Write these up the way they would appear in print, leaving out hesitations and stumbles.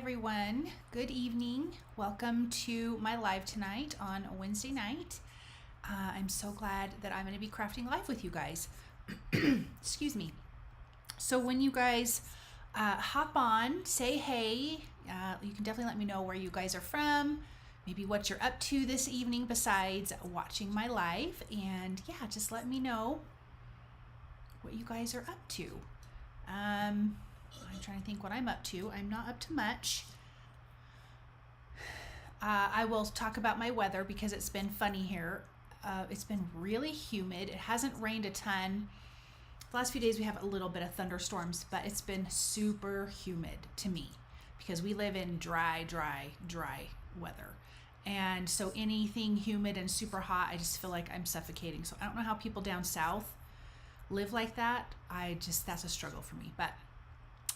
everyone. Good evening. Welcome to my live tonight on a Wednesday night. I'm so glad that I'm going to be crafting live with you guys. Excuse me. So when you guys hop on, say hey. You can definitely let me know where you guys are from, maybe what you're up to this evening besides watching my live. And yeah, just let me know what you guys are up to. I'm trying to think what I'm up to. I'm not up to much. I will talk about my weather because it's been funny here. It's been really humid. It hasn't rained a ton. The last few days we have a little bit of thunderstorms, but it's been super humid to me because we live in dry weather. And so anything humid and super hot, I just feel like I'm suffocating. So I don't know how people down south live like that. That's a struggle for me. But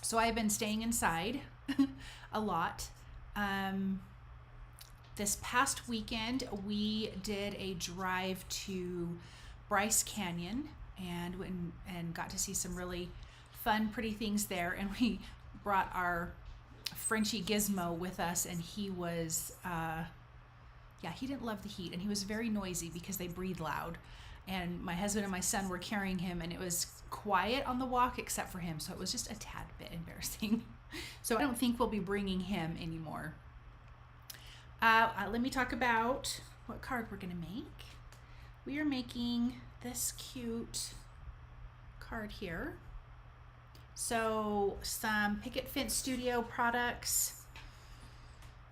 so I've been staying inside a lot. This past weekend, we did a drive to Bryce Canyon and got to see some really fun, pretty things there. And we brought our Frenchie Gizmo with us, and he was, he didn't love the heat, and he was very noisy because they breathe loud. And my husband and my son were carrying him, and it was quiet on the walk except for him, so it was just a tad bit embarrassing. So I don't think we'll be bringing him anymore. Let me talk about what card we're gonna make. We are making this cute card here. So some Picket Fence Studio products,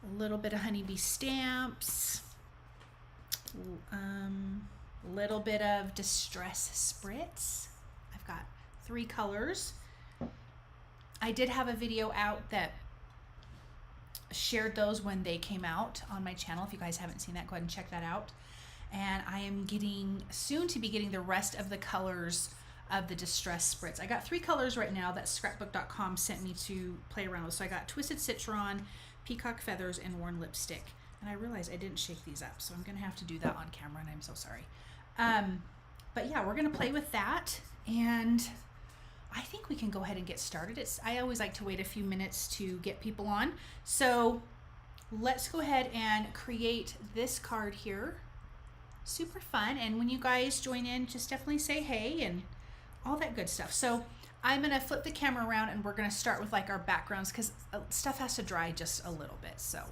a little bit of honeybee stamps, little bit of Distress Spritz. I've got 3 colors. I did have a video out that shared those when they came out on my channel. If you guys haven't seen that, go ahead and check that out. And I am soon to be getting the rest of the colors of the Distress Spritz. I got 3 colors right now that scrapbook.com sent me to play around with. So I got Twisted Citron, Peacock Feathers, and Worn Lipstick. And I realized I didn't shake these up, so I'm gonna have to do that on camera, and I'm so sorry. But yeah, we're gonna play with that, and I think we can go ahead and get started. I always like to wait a few minutes to get people on. So let's go ahead and create this card here. Super fun. And when you guys join in, just definitely say hey and all that good stuff. So I'm gonna flip the camera around, and we're gonna start with like our backgrounds because stuff has to dry just a little bit. So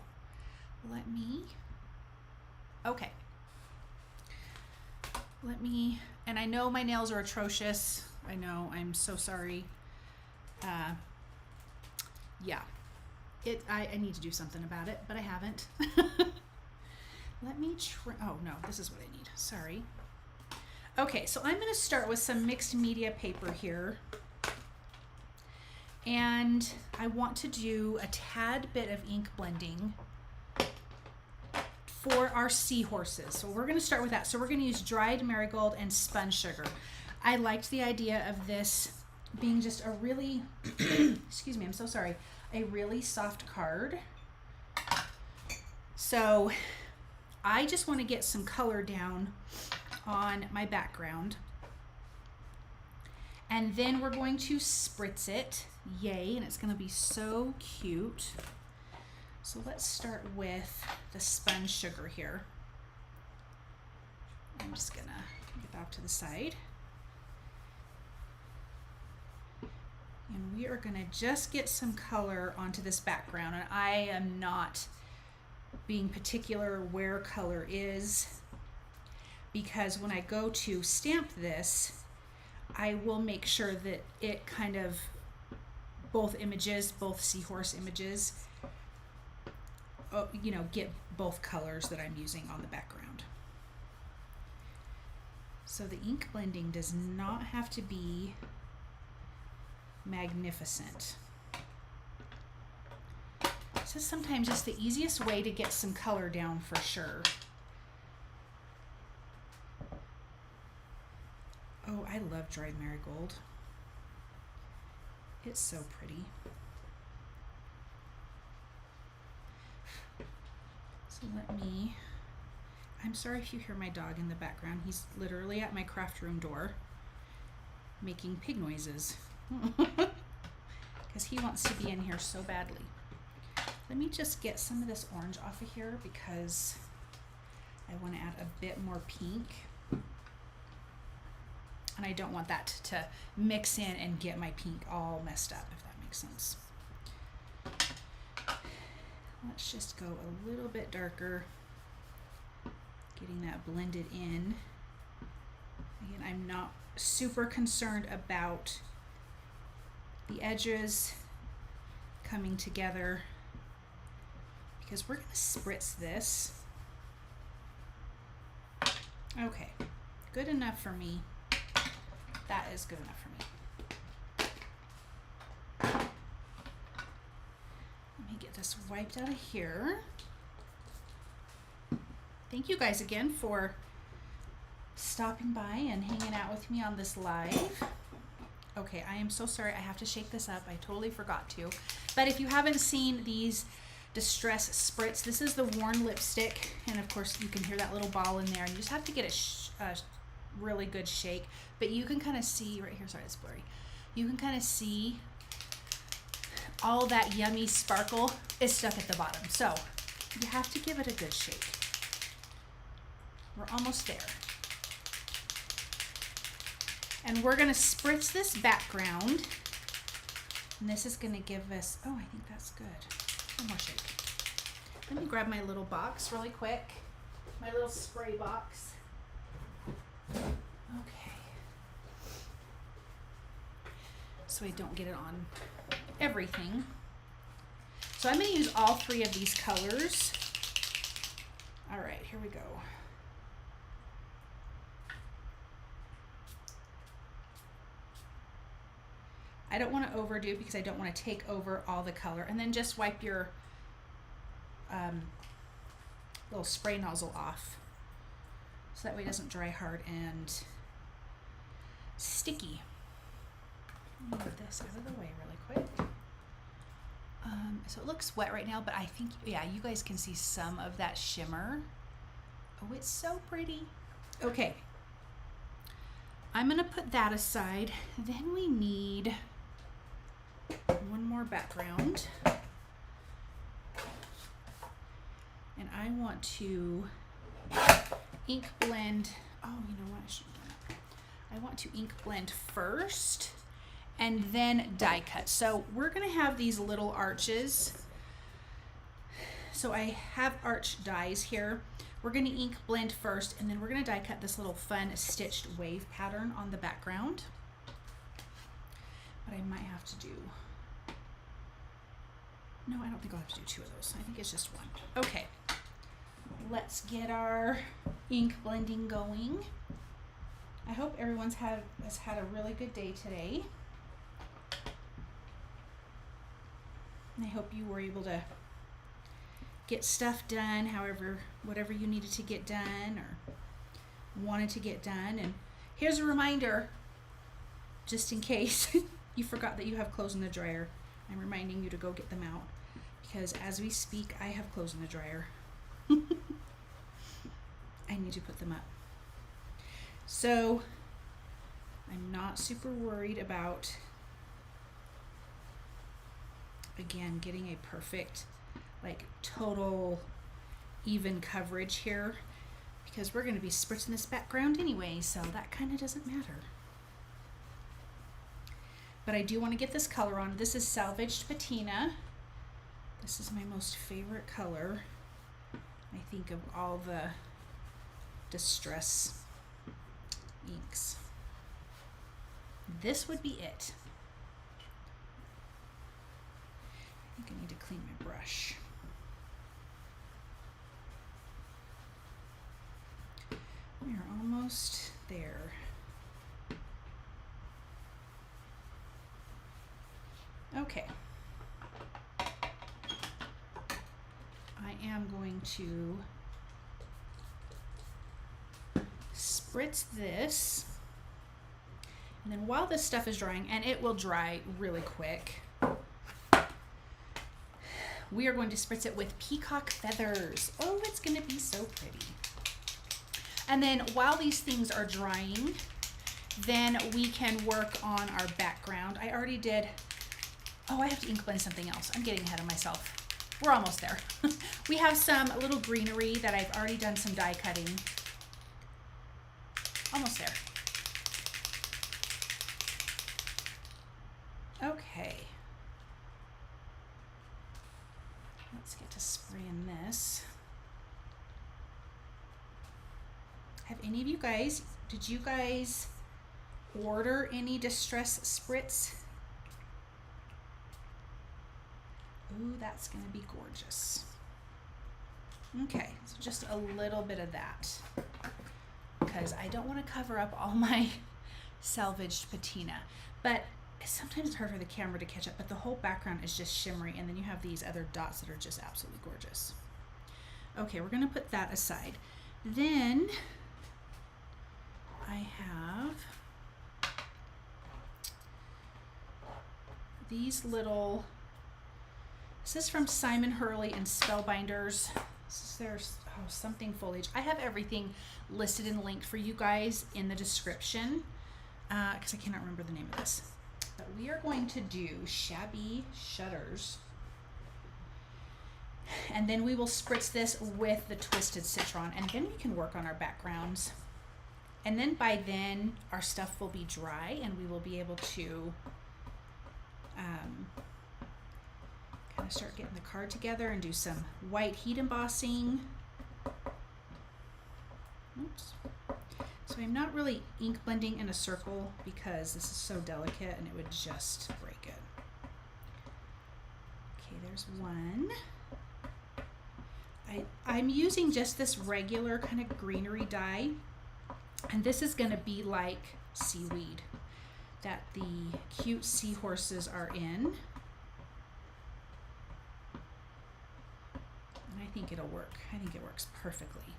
and I know my nails are atrocious. I know, I'm so sorry. I need to do something about it, but I haven't. Let me try, oh no, this is what I need, sorry. Okay, so I'm gonna start with some mixed media paper here. And I want to do a tad bit of ink blending for our Seahorses. So we're gonna start with that. So we're gonna use dried marigold and spun sugar. I liked the idea of this being just a really, excuse me, I'm so sorry, a really soft card. So I just want to get some color down on my background. And then we're going to spritz it. Yay, and it's going to be so cute. So let's start with the spun sugar here. I'm just going to get that off to the side. And we are going to just get some color onto this background. And I am not being particular where color is, because when I go to stamp this, I will make sure that it kind of, both images, both Seahorse images, you know, get both colors that I'm using on the background. So the ink blending does not have to be magnificent. This is sometimes just the easiest way to get some color down for sure. Oh, I love dried marigold. It's so pretty. So I'm sorry if you hear my dog in the background. He's literally at my craft room door making pig noises because he wants to be in here so badly. Let me just get some of this orange off of here because I want to add a bit more pink. And I don't want that to mix in and get my pink all messed up, if that makes sense. Let's just go a little bit darker, getting that blended in. Again, I'm not super concerned about the edges coming together because we're going to spritz this. Okay, good enough for me. That is good enough for me. Let me get this wiped out of here. Thank you guys again for stopping by and hanging out with me on this live. Okay, I am so sorry. I have to shake this up. I totally forgot to. But if you haven't seen these Distress Spritz, this is the worn lipstick. And of course, you can hear that little ball in there. And you just have to get a really good shake. But you can kind of see right here, sorry, it's blurry. You can kind of see all that yummy sparkle is stuck at the bottom. So you have to give it a good shake. We're almost there. And we're gonna spritz this background. And this is gonna give us, oh, I think that's good. One more shake. Let me grab my little box really quick. My little spray box. Okay. So I don't get it on everything. So I'm gonna use all three of these colors. All right, here we go. I don't want to overdo because I don't want to take over all the color. And then just wipe your little spray nozzle off so that way it doesn't dry hard and sticky. Let me move this out of the way really quick. So it looks wet right now, but I think, yeah, you guys can see some of that shimmer. Oh, it's so pretty. Okay. I'm going to put that aside. Then we need one more background. And I want to ink blend. Oh, you know what? I should have done that. I want to ink blend first and then die cut. So we're going to have these little arches. So I have arch dies here. We're going to ink blend first, and then we're going to die cut this little fun stitched wave pattern on the background. But I might have to do, no, I don't think I'll have to do two of those. I think it's just one. Okay, let's get our ink blending going. I hope everyone's has had a really good day today. And I hope you were able to get stuff done, whatever you needed to get done or wanted to get done. And here's a reminder, just in case, you forgot that you have clothes in the dryer, I'm reminding you to go get them out, because as we speak, I have clothes in the dryer. I need to put them up. So I'm not super worried about, again, getting a perfect, like, total even coverage here, because we're going to be spritzing this background anyway, so that kind of doesn't matter. But I do want to get this color on. This is Salvaged Patina. This is my most favorite color, I think, of all the Distress inks. This would be it. I think I need to clean my brush. We are almost there. Okay. I am going to spritz this, and then while this stuff is drying, and it will dry really quick, we are going to spritz it with peacock feathers. Oh, it's going to be so pretty. And then while these things are drying, then we can work on our background. I already did, oh, I have to ink blend something else. I'm getting ahead of myself. We're almost there. We have some little greenery that I've already done some die cutting. Almost there. Okay. Let's get to spraying this. Have any of you guys, did you guys order any Distress Spritz? Ooh, that's gonna be gorgeous. Okay, so just a little bit of that, because I don't want to cover up all my Salvaged Patina, but sometimes it's hard for the camera to catch up, but the whole background is just shimmery, and then you have these other dots that are just absolutely gorgeous. Okay, we're gonna put that aside. Then I have these little, this is from Simon Hurley and Spellbinders. This is their something foliage. I have everything listed and linked for you guys in the description, because I cannot remember the name of this. But we are going to do Shabby shutters, and then we will spritz this with the Twisted Citron, and then we can work on our backgrounds. And then by then our stuff will be dry, and we will be able to kind of start getting the card together and do some white heat embossing. Oops. So I'm not really ink blending in a circle because this is so delicate and it would just break it. Okay, there's one. I'm using just this regular kind of greenery dye, and this is going to be like seaweed that the cute seahorses are in. And I think it'll work. I think it works perfectly.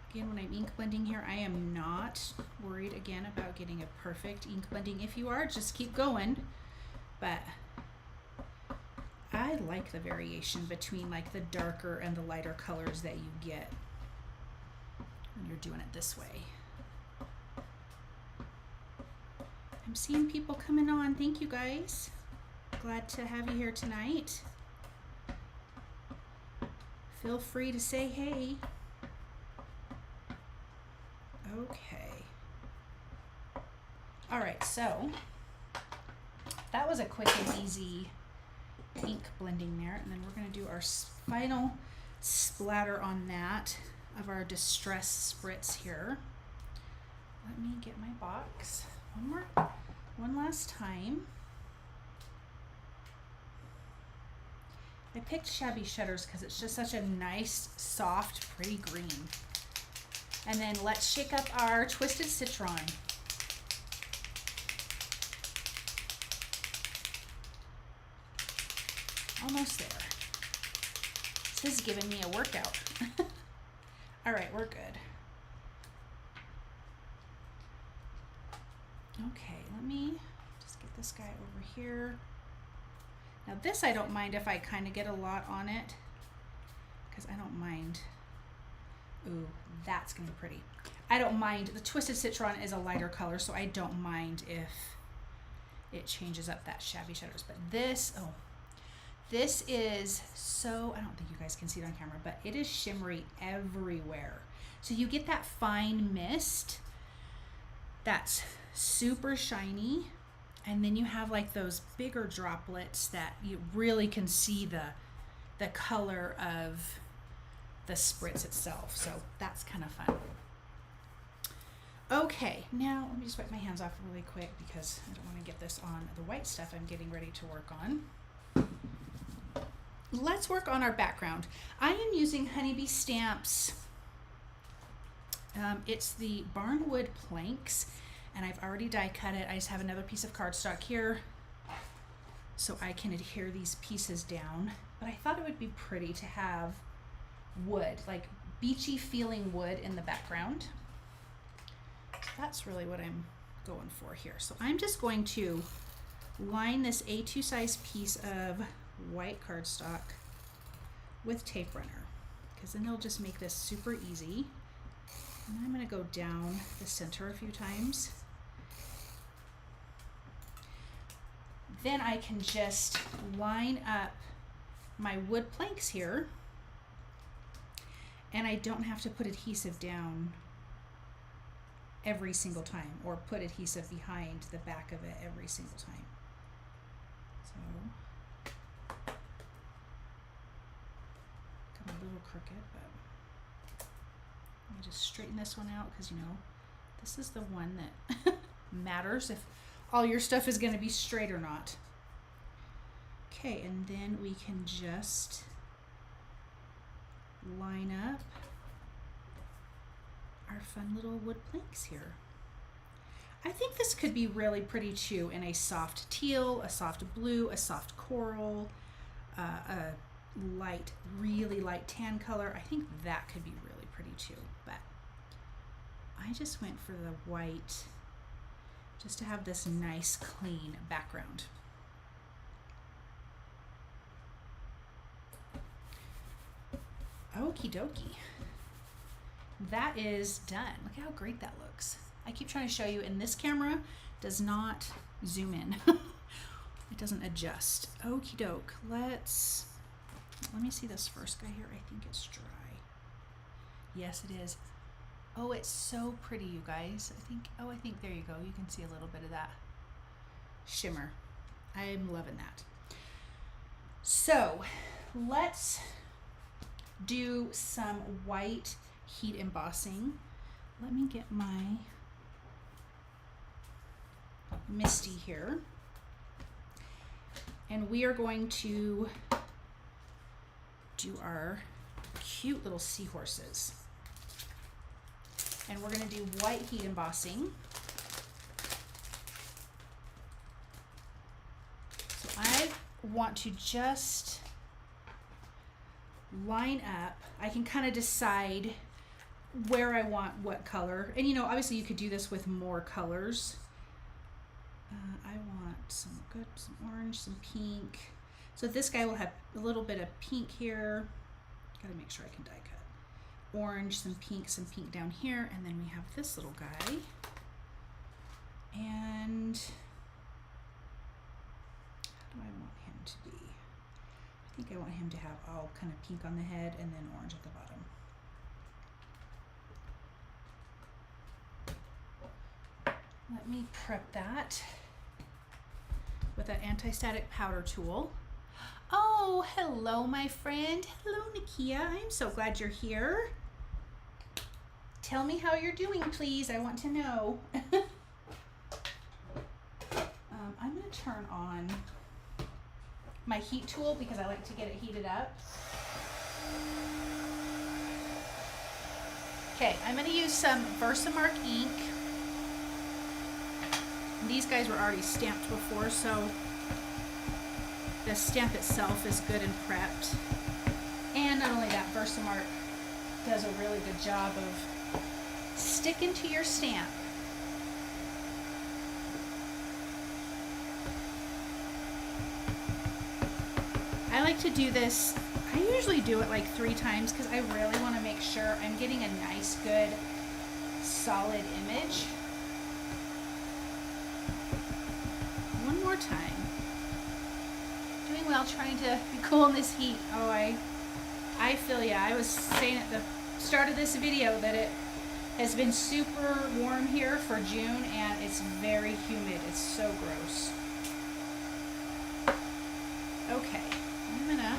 Again, when I'm ink blending here, I am not worried again about getting a perfect ink blending. If you are, just keep going. But I like the variation between like the darker and the lighter colors that you get when you're doing it this way. I'm seeing people coming on. Thank you guys. Glad to have you here tonight. Feel free to say hey. Okay. All right, so that was a quick and easy ink blending there, and then we're going to do our final splatter on that of our Distress Spritz here. Let me get my box one last time. I picked Shabby Shutters because it's just such a nice, soft, pretty green. And then let's shake up our Twisted Citron. Almost there. This is giving me a workout. All right, we're good. Okay, let me just get this guy over here. Now this I don't mind if I kind of get a lot on it, because I don't mind. Ooh, that's gonna be pretty. I don't mind. The Twisted Citron is a lighter color, so I don't mind if it changes up that Shabby shadows. But this, oh, this is so, I don't think you guys can see it on camera, but it is shimmery everywhere. So you get that fine mist that's super shiny, and then you have like those bigger droplets that you really can see the color of the spritz itself. So that's kind of fun. Okay, now let me just wipe my hands off really quick because I don't want to get this on the white stuff I'm getting ready to work on. Let's work on our background. I am using Honeybee Stamps. It's the Barnwood planks, and I've already die cut it. I just have another piece of cardstock here so I can adhere these pieces down. But I thought it would be pretty to have wood, like beachy feeling wood in the background. That's really what I'm going for here. So I'm just going to line this A2 size piece of white cardstock with tape runner, because then it'll just make this super easy. And I'm going to go down the center a few times. Then I can just line up my wood planks here, and I don't have to put adhesive down every single time, or put adhesive behind the back of it every single time. So, got a little crooked, but let me just straighten this one out, because you know, this is the one that matters if all your stuff is going to be straight or not. Okay, and then we can just line up our fun little wood planks here. I think this could be really pretty too in a soft teal, a soft blue, a soft coral, a light, really light tan color. I think that could be really pretty too, but I just went for the white just to have this nice clean background. Okie dokie. That is done. Look how great that looks. I keep trying to show you, and this camera does not zoom in. It doesn't adjust. Okie doke. Let me see this first guy here. I think it's dry. Yes, it is. Oh, it's so pretty, you guys. I think there you go. You can see a little bit of that shimmer. I'm loving that. So let's do some white heat embossing. Let me get my Misty here, and we are going to do our cute little seahorses, and we're going to do white heat embossing. So I want to just line up. I can kind of decide where I want what color, and you know, obviously you could do this with more colors. I want some orange, some pink. So this guy will have a little bit of pink here. Gotta make sure I can die cut. Orange, some pink down here, and then we have this little guy. And how do I want him to be? I think I want him to have all kind of pink on the head and then orange at the bottom. Let me prep that with an anti-static powder tool. Oh, hello, my friend. Hello, Nakia. I'm so glad you're here. Tell me how you're doing, please. I want to know. I'm going to turn on my heat tool because I like to get it heated up. Okay, I'm going to use some Versamark ink. These guys were already stamped before, so the stamp itself is good and prepped. And not only that, Versamark does a really good job of sticking to your stamp. I like to do this, I usually do it like 3 times because I really want to make sure I'm getting a nice, good, solid image. One more time. Doing well trying to be cool in this heat. Oh, I feel ya. I was saying at the start of this video that it has been super warm here for June and it's very humid. It's so gross. Okay, I'm gonna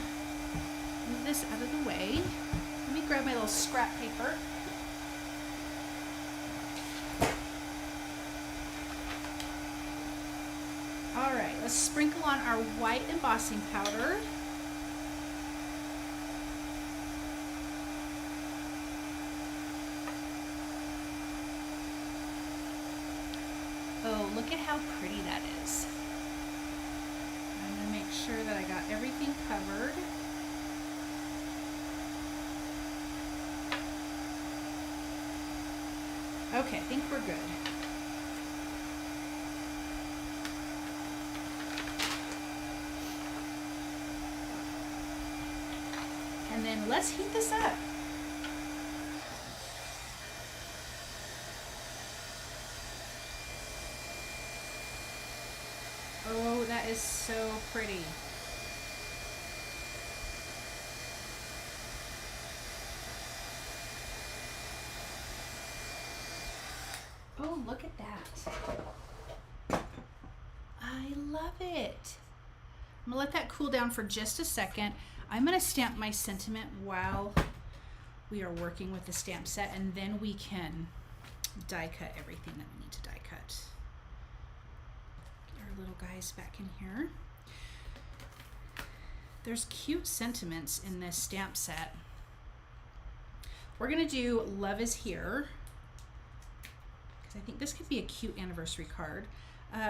move this out of the way. Let me grab my little scrap paper. All right, let's sprinkle on our white embossing powder. Oh, look at how pretty that is. I'm gonna make sure that I got everything covered. Okay, I think we're good. And then let's heat this up. Oh, that is so pretty. Oh, look at that. I love it. I'm gonna let that cool down for just a second. I'm gonna stamp my sentiment while we are working with the stamp set, and then we can die cut everything that we need to die cut. Get our little guys back in here. There's cute sentiments in this stamp set. We're gonna do Love is Here, because I think this could be a cute anniversary card.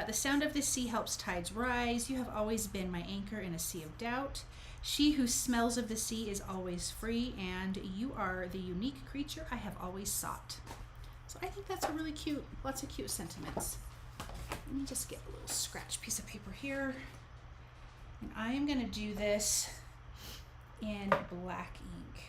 The sound of the sea helps tides rise. You have always been my anchor in a sea of doubt. She who smells of the sea is always free, and you are the unique creature I have always sought. So I think that's a really cute, lots of cute sentiments. Let me just get a little scratch piece of paper here. And I am going to do this in black ink.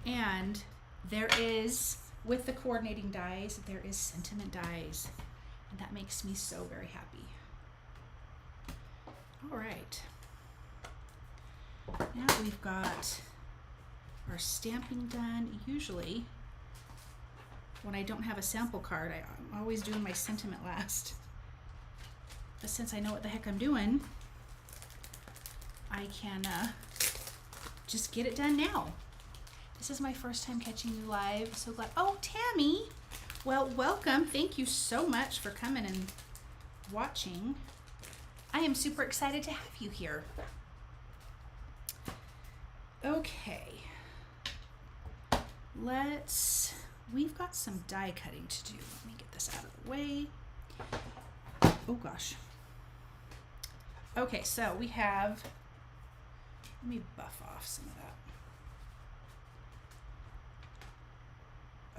And there is, with the coordinating dies, there is sentiment dies. And that makes me so very happy. All right. Now we've got our stamping done. Usually, when I don't have a sample card, I'm always doing my sentiment last. But since I know what the heck I'm doing, I can just get it done now. This is my first time catching you live. So glad. Oh, Tammy. Well, welcome. Thank you so much for coming and watching. I am super excited to have you here. Okay. We've got some die cutting to do. Let me get this out of the way. Oh gosh. Okay, so we have, let me buff off some of that.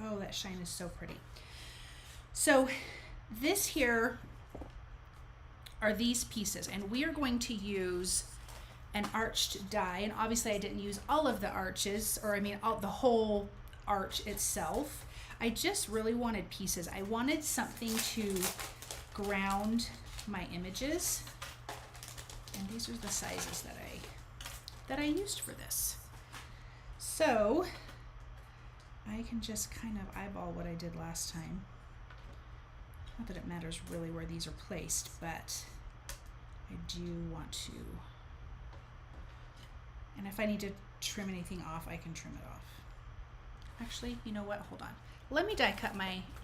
Oh, that shine is so pretty. So this here are these pieces, and we are going to use an arched die, and obviously I didn't use all of the arches, or I mean the whole arch itself. I just really wanted pieces. I wanted something to ground my images, and these are the sizes that I used for this. So I can just kind of eyeball what I did last time. Not that it matters really where these are placed, but I do want to, and if I need to trim anything off, I can trim it off. Actually, you know what? Hold on. Let me die cut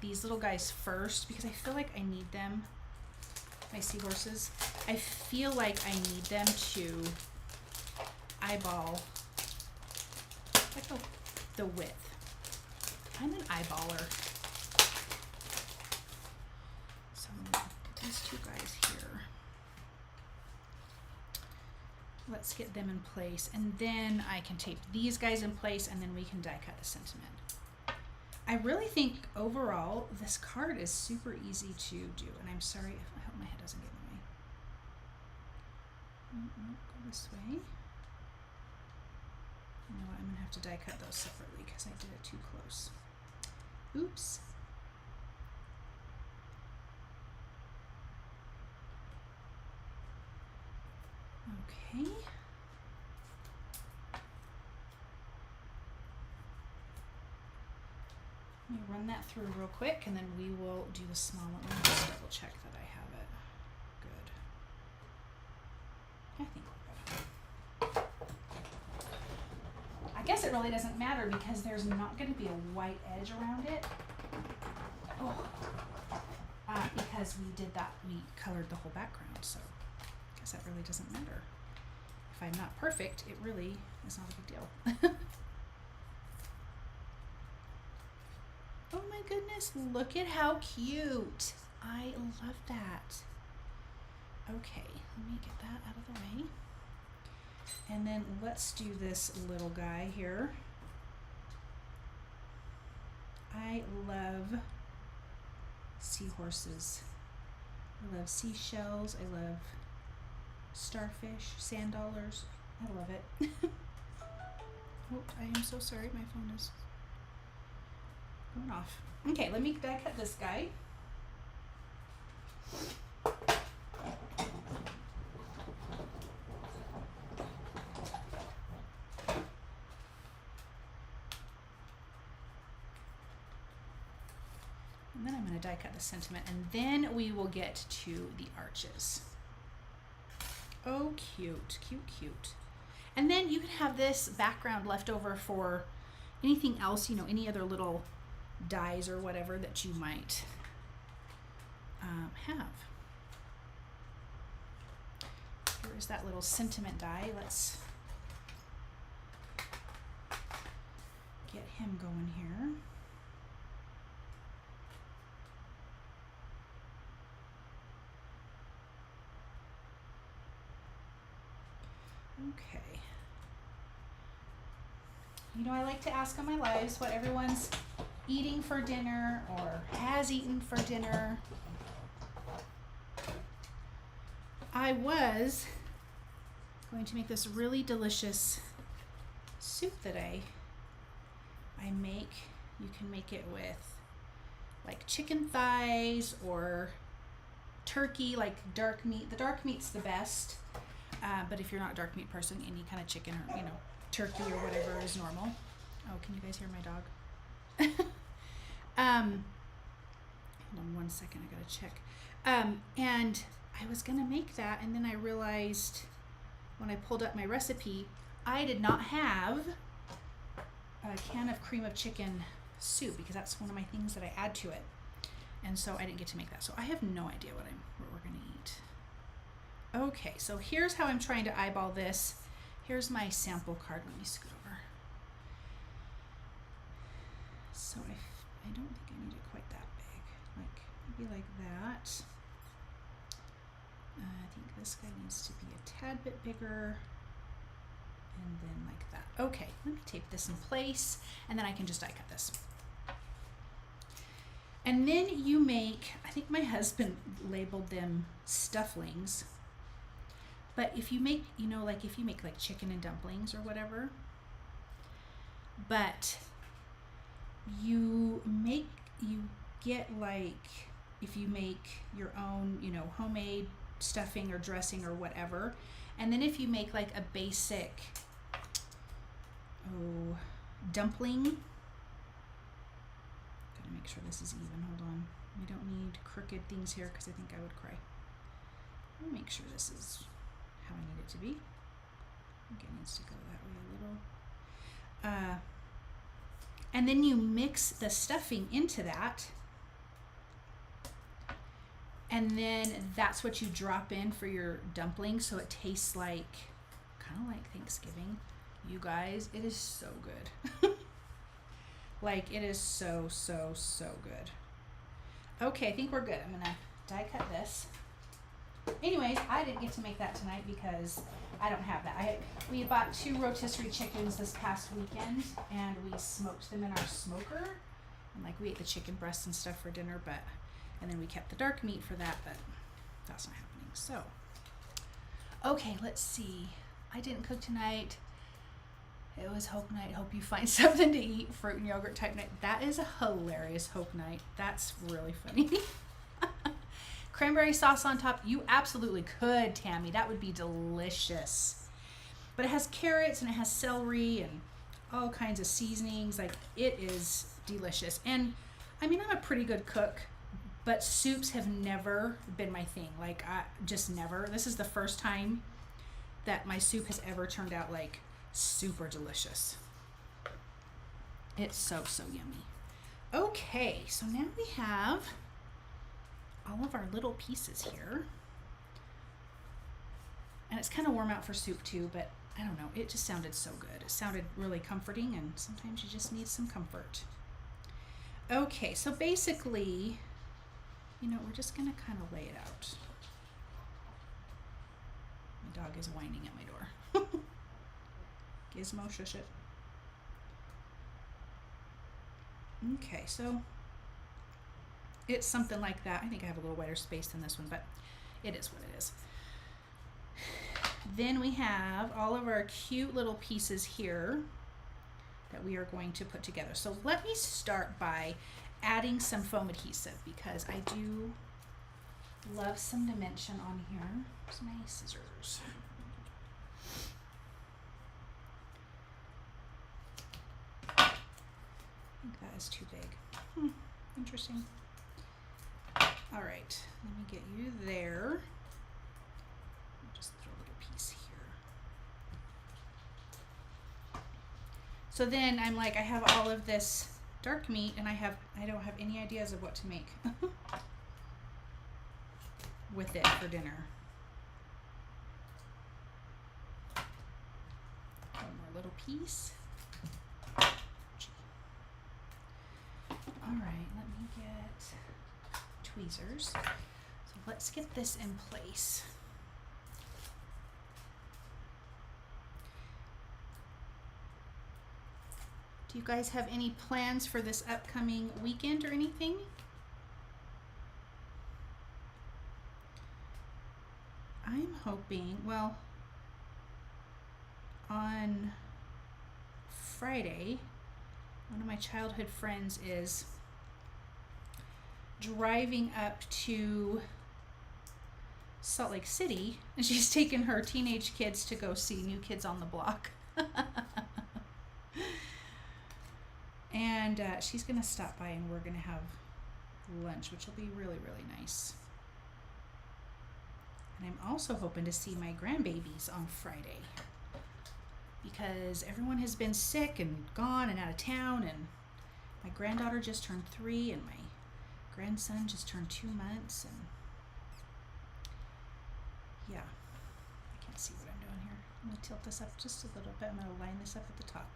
these little guys first, because I feel like I need them. My seahorses. I feel like I need them to eyeball like the width. I'm an eyeballer. So I'm gonna put these two guys here. Let's get them in place, and then I can tape these guys in place, and then we can die cut a sentiment. I really think overall this card is super easy to do, and I'm sorry if I hope my head doesn't get in the way. No, go this way. You know what, I'm gonna have to die cut those separately because I did it too close. Oops. Okay. Let me run that through real quick and then we will do the small one. Let me just double check that I have it. Good. I think we're good. I guess it really doesn't matter because there's not going to be a white edge around it. Oh. Because we did that, we colored the whole background, so I guess that really doesn't matter. If I'm not perfect, it really is not a big deal. Oh my goodness, look at how cute. I love that. Okay, let me get that out of the way. And then let's do this little guy here. I love seahorses. I love seashells. I love starfish, sand dollars. I love it. Oh, I am so sorry. My phone is going off. Okay, let me die cut this guy. And then I'm going to die cut the sentiment, and then we will get to the arches. Oh, cute, cute, cute. And then you can have this background left over for anything else, you know, any other little dies or whatever that you might have. Here is that little sentiment die. Let's get him going here. Okay. You know, I like to ask on my lives what everyone's eating for dinner or has eaten for dinner. I was going to make this really delicious soup that I make. You can make it with like chicken thighs or turkey, like dark meat. The dark meat's the best, but if you're not a dark meat person, any kind of chicken or, you know, turkey or whatever is normal. Oh, can you guys hear my dog? Hold on one second, I gotta check. And I was gonna make that, and then I realized when I pulled up my recipe, I did not have a can of cream of chicken soup because that's one of my things that I add to it. And so I didn't get to make that. So I have no idea what we're gonna eat. Okay, so here's how I'm trying to eyeball this. Here's my sample card. Let me scoot over. So I don't think I need it quite that big. Like maybe like that. I think this guy needs to be a tad bit bigger. And then like that. Okay, let me tape this in place and then I can just die cut this. And then you make, I think my husband labeled them stufflings. But if you make, you know, like if you make like chicken and dumplings or whatever, but you get like, if you make your own, you know, homemade stuffing or dressing or whatever, and then if you make like a basic, dumpling, gotta make sure this is even, hold on. We don't need crooked things here because I think I would cry. Let me make sure this is how I need it to be. I think it needs to go that way a little. And then you mix the stuffing into that. And then that's what you drop in for your dumpling, so it tastes like, kind of like Thanksgiving. You guys, it is so good. Like, it is so, so, so good. Okay, I think we're good. I'm gonna die cut this. Anyways, I didn't get to make that tonight because I don't have that. We had bought 2 rotisserie chickens this past weekend and we smoked them in our smoker. And like we ate the chicken breasts and stuff for dinner, and then we kept the dark meat for that, but that's not happening. So, okay, let's see. I didn't cook tonight. It was Hope Night. Hope you find something to eat. Fruit and yogurt type night. That is a hilarious Hope Night. That's really funny. Cranberry sauce on top. You absolutely could, Tammy. That would be delicious. But it has carrots and it has celery and all kinds of seasonings. Like, it is delicious. And I mean, I'm a pretty good cook, but soups have never been my thing. Like, I just never. This is the first time that my soup has ever turned out like super delicious. It's so yummy. Okay, so now we have all of our little pieces here. And it's kind of warm out for soup too, but I don't know, it just sounded so good. It sounded really comforting, and sometimes you just need some comfort. Okay, so basically, you know, we're just gonna kind of lay it out. My dog is whining at my door. Gizmo, shush it. Okay, so it's something like that. I think I have a little wider space than this one, but it is what it is. Then we have all of our cute little pieces here that we are going to put together. So let me start by adding some foam adhesive, because I do love some dimension on here. Where's my scissors? I think that is too big. Interesting. All right, let me get you there. I'll just throw a little piece here. So then I'm like, I have all of this dark meat, and I don't have any ideas of what to make with it for dinner. One more little piece. All right, let me get tweezers. So let's get this in place. Do you guys have any plans for this upcoming weekend or anything? I'm hoping, well, on Friday, one of my childhood friends is driving up to Salt Lake City, and she's taken her teenage kids to go see New Kids on the Block. And she's gonna stop by, and we're gonna have lunch, which will be really, really nice. And I'm also hoping to see my grandbabies on Friday, because everyone has been sick and gone and out of town, and my granddaughter just turned 3 and my grandson just turned 2 months, and yeah, I can't see what I'm doing here. I'm gonna tilt this up just a little bit. I'm gonna line this up at the top.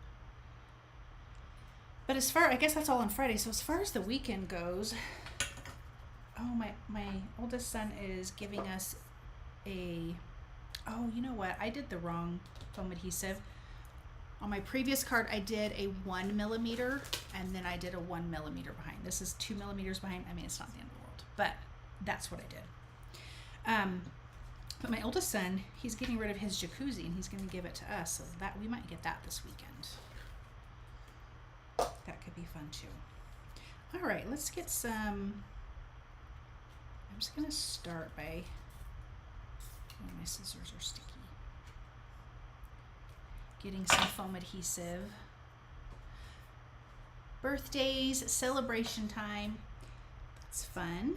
But I guess that's all on Friday. So as far as the weekend goes, oh, my oldest son is giving us oh, you know what? I did the wrong foam adhesive. On my previous card, I did a 1 millimeter, and then I did a 1 millimeter behind. This is 2 millimeters behind. I mean, it's not the end of the world, but that's what I did. But my oldest son, he's getting rid of his jacuzzi, and he's going to give it to us, so that we might get that this weekend. That could be fun too. All right, let's get some. I'm just going to start by. Oh, my scissors are sticky. Getting some foam adhesive. Birthdays, celebration time. That's fun.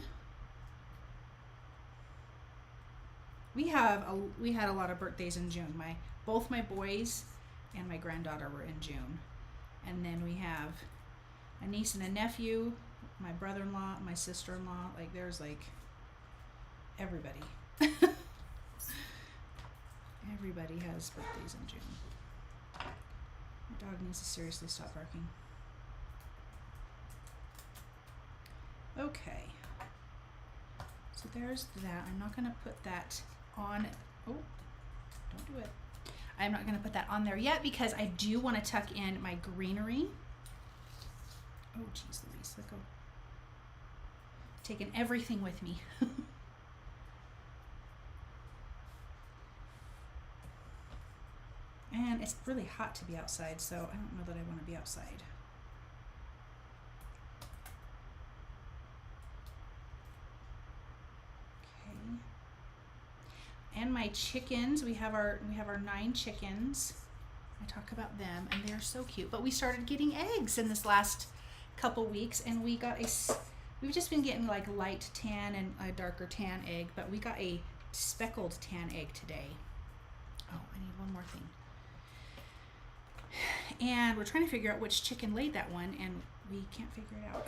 We had a lot of birthdays in June. Both my boys and my granddaughter were in June. And then we have a niece and a nephew, my brother-in-law, my sister-in-law. Like, there's like everybody. Everybody has birthdays in June. My dog needs to seriously stop barking. Okay. So there's that. I'm not going to put that on. Oh, don't do it. I'm not going to put that on there yet, because I do want to tuck in my greenery Oh, geez, Louise, let go. Taking everything with me. And it's really hot to be outside, so I don't know that I want to be outside. Okay. And my chickens, we have our 9 chickens. I talk about them, and they're so cute. But we started getting eggs in this last couple weeks, and we've just been getting like light tan and a darker tan egg, but we got a speckled tan egg today. Oh, I need one more thing. And we're trying to figure out which chicken laid that one, and we can't figure it out.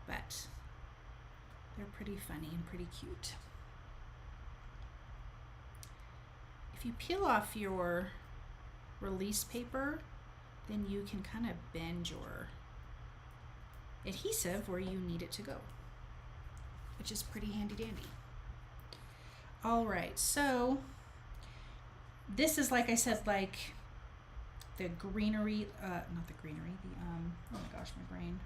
But they're pretty funny and pretty cute. If you peel off your release paper, then you can kind of bend your adhesive where you need it to go, which is pretty handy dandy. All right, so this is, like I said, like the greenery, not the greenery, the, oh my gosh, my brain.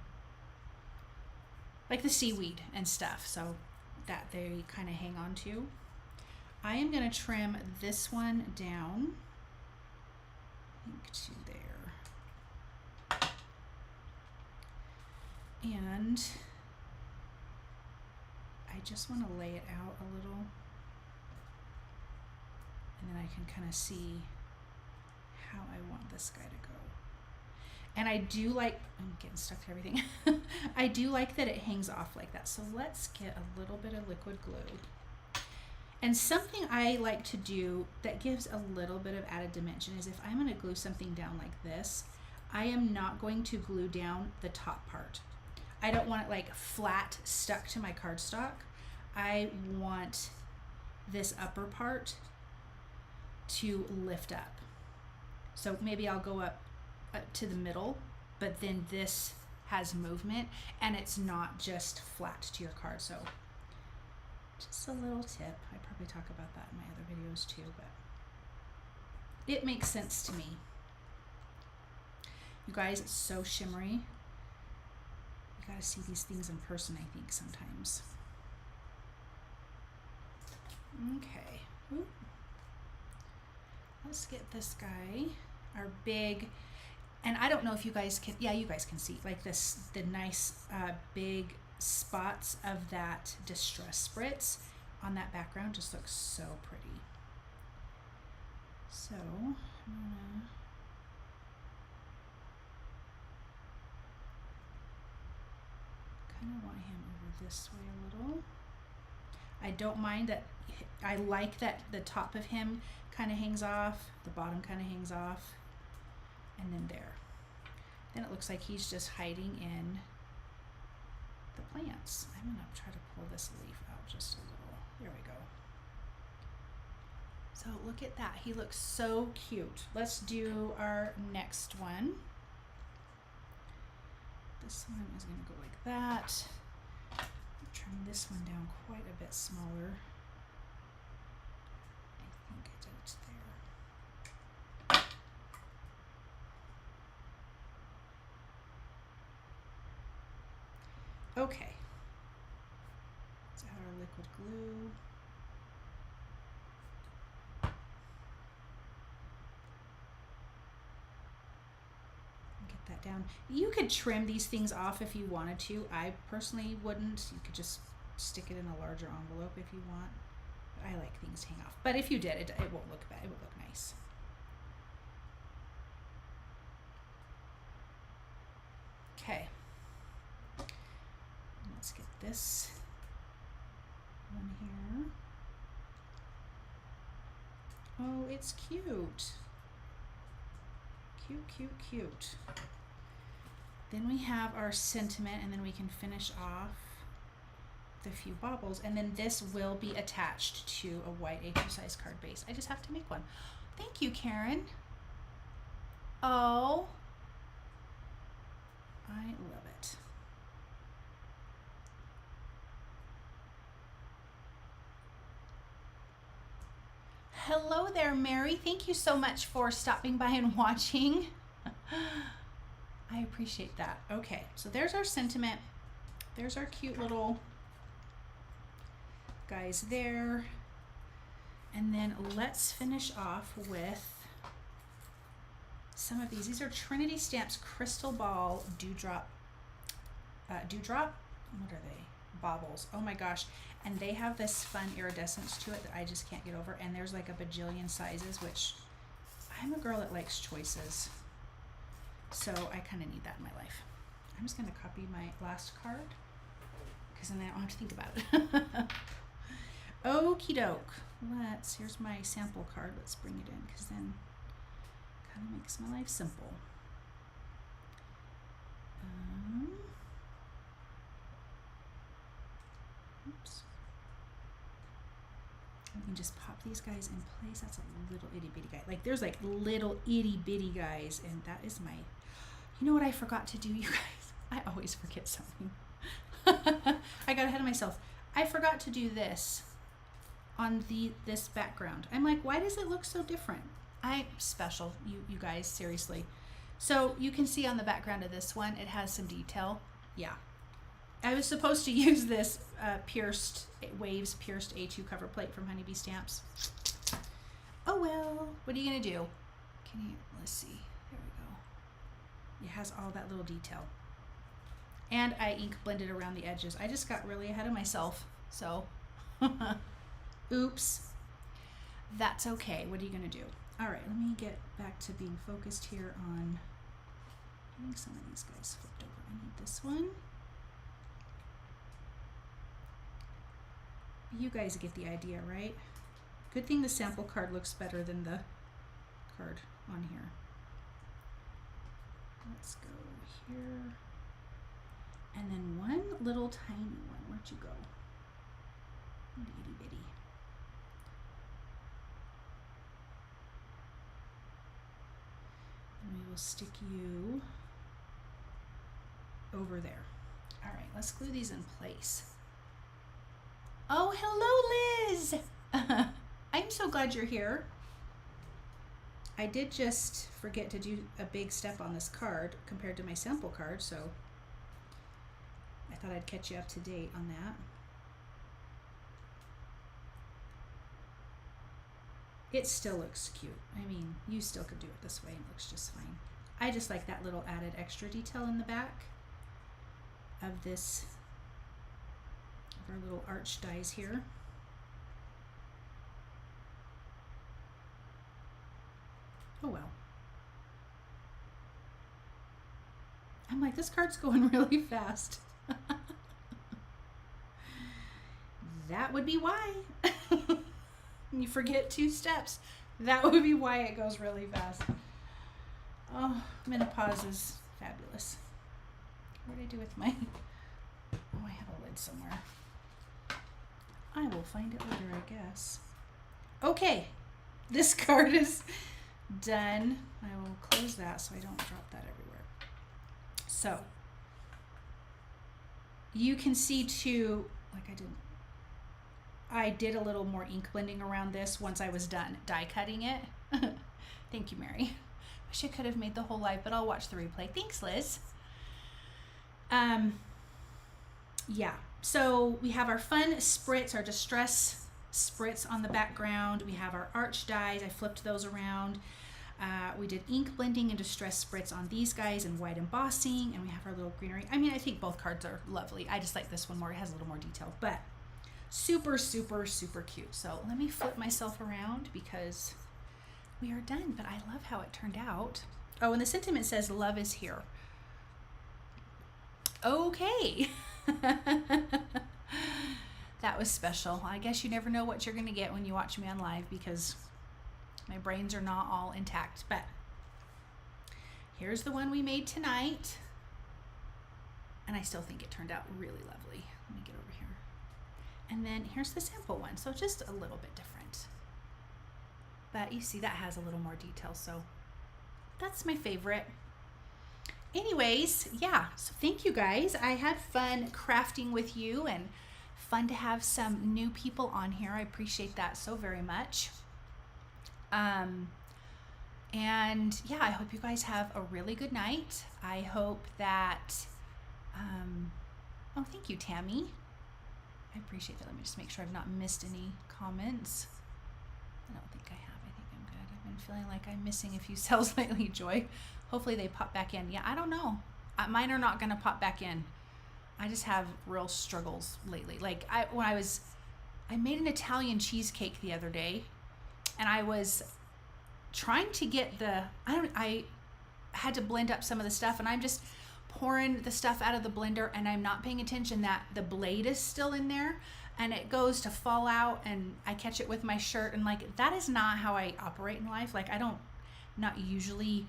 Like the seaweed and stuff, so that they kind of hang on to. I am going to trim this one down, I think to there. And I just want to lay it out a little, and then I can kind of see how I want this guy to go. And I do like, I'm getting stuck to everything. I do like that it hangs off like that. So let's get a little bit of liquid glue. And something I like to do that gives a little bit of added dimension is if I'm going to glue something down like this, I am not going to glue down the top part. I don't want it like flat stuck to my cardstock. I want this upper part to lift up. So maybe I'll go up to the middle, but then this has movement and it's not just flat to your card. So just a little tip. I probably talk about that in my other videos too, but it makes sense to me. You guys, it's so shimmery. You gotta see these things in person, I think, sometimes. Okay. Ooh. Let's get this guy, our big, and I don't know if you guys can, yeah, you guys can see like this, the nice big spots of that Distress Spritz on that background just looks so pretty. So I'm gonna kind of want him over this way a little. I don't mind that. I like that the top of him kind of hangs off, the bottom kind of hangs off, and then there. Then it looks like he's just hiding in the plants. I'm gonna try to pull this leaf out just a little. There we go. So look at that. He looks so cute. Let's do our next one. This one is gonna go like that. Trim this one down quite a bit smaller. I think I did it there. Okay. Let's add our liquid glue. Get that down. You could trim these things off if you wanted to. I personally wouldn't. You could just stick it in a larger envelope if you want. But I like things to hang off. But if you did, it won't look bad. It would look nice. Okay. Let's get this one here. Oh, it's cute. Cute, cute, cute. Then we have our sentiment, and then we can finish off with a few baubles, and then this will be attached to a white A2 size card base. I just have to make one. Thank you, Karen. Oh, I love it. Hello there, Mary. Thank you so much for stopping by and watching. I appreciate that. Okay, so there's our sentiment. There's our cute little guys there. And then let's finish off with some of these. These are Trinity Stamps Crystal Ball Dewdrop. Dewdrop? What are they? Baubles. Oh my gosh. And they have this fun iridescence to it that I just can't get over. And there's like a bajillion sizes, which I'm a girl that likes choices. So I kind of need that in my life. I'm just going to copy my last card because then I don't have to think about it. Okie doke. Here's my sample card. Let's bring it in because then it kind of makes my life simple. Oops. Let me just pop these guys in place. That's a little itty bitty guy. Like there's like little itty bitty guys, and that is my, you know what I forgot to do, you guys? I always forget something. I got ahead of myself. I forgot to do this on this background. I'm like, why does it look so different? I'm special, you guys, seriously. So you can see on the background of this one, it has some detail. Yeah. I was supposed to use this Waves Pierced A2 cover plate from Honeybee Stamps. Oh well, what are you gonna do? Let's see, there we go. It has all that little detail. And I ink blended around the edges. I just got really ahead of myself, so oops. That's okay, what are you gonna do? All right, let me get back to being focused here on getting some of these guys flipped over. I need this one. You guys get the idea, right? Good thing the sample card looks better than the card on here. Let's go here. And then one little tiny one. Where'd you go? Itty bitty. And we will stick you over there. All right, let's glue these in place. Oh, hello, Liz. I'm so glad you're here. I did just forget to do a big step on this card compared to my sample card, so I thought I'd catch you up to date on that. It still looks cute. I mean, you still could do it this way and it looks just fine. I just like that little added extra detail in the back of this, of our little arch dies here. Oh well. I'm like, this card's going really fast. That would be why. You forget 2 steps. That would be why it goes really fast. Oh, menopause is fabulous. What did I do with my... Oh, I have a lid somewhere. I will find it later, I guess. Okay, this card is done. I will close that so I don't drop that everywhere. So, you can see too, like I did a little more ink blending around this once I was done die cutting it. Thank you, Mary. Wish I could have made the whole live, but I'll watch the replay. Thanks, Liz. Yeah, so we have our fun spritz, our Distress Spritz on the background. We have our arch dies. I flipped those around. We did ink blending and Distress Spritz on these guys and white embossing, and we have our little greenery. I mean, I think both cards are lovely. I just like this one more. It has a little more detail, but super, super, super cute. So let me flip myself around because we are done, but I love how it turned out. Oh, and the sentiment says love is here. Okay. That was special. I guess you never know what you're going to get when you watch me on live because my brains are not all intact. But here's the one we made tonight. And I still think it turned out really lovely. Let me get over here. And then here's the sample one. So just a little bit different. But you see that has a little more detail. So that's my favorite. Anyways, yeah, so thank you guys. I had fun crafting with you and fun to have some new people on here. I appreciate that so very much. And yeah, I hope you guys have a really good night. I hope that, oh, thank you, Tammy. I appreciate that. Let me just make sure I've not missed any comments. I don't think I have. I think I'm good. I've been feeling like I'm missing a few cells lately, Joy. Hopefully they pop back in. Yeah, I don't know. Mine are not going to pop back in. I just have real struggles lately. Like I made an Italian cheesecake the other day, and I was trying to get I had to blend up some of the stuff, and I'm just pouring the stuff out of the blender, and I'm not paying attention that the blade is still in there, and it goes to fall out, and I catch it with my shirt, and like, that is not how I operate in life. Like, not usually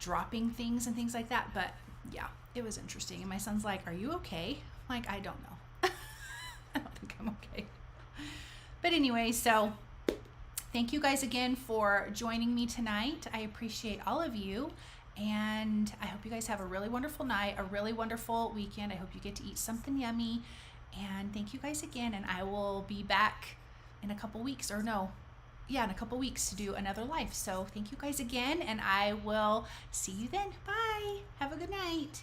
dropping things and things like that, but yeah, it was interesting. And my son's like, "Are you okay?" I'm like, I don't know. I don't think I'm okay. But anyway, so thank you guys again for joining me tonight. I appreciate all of you, and I hope you guys have a really wonderful night, a really wonderful weekend. I hope you get to eat something yummy, and thank you guys again, and I will be back in a couple weeks, or no, yeah, in a couple weeks to do another live. So thank you guys again, and I will see you then. Bye. Have a good night.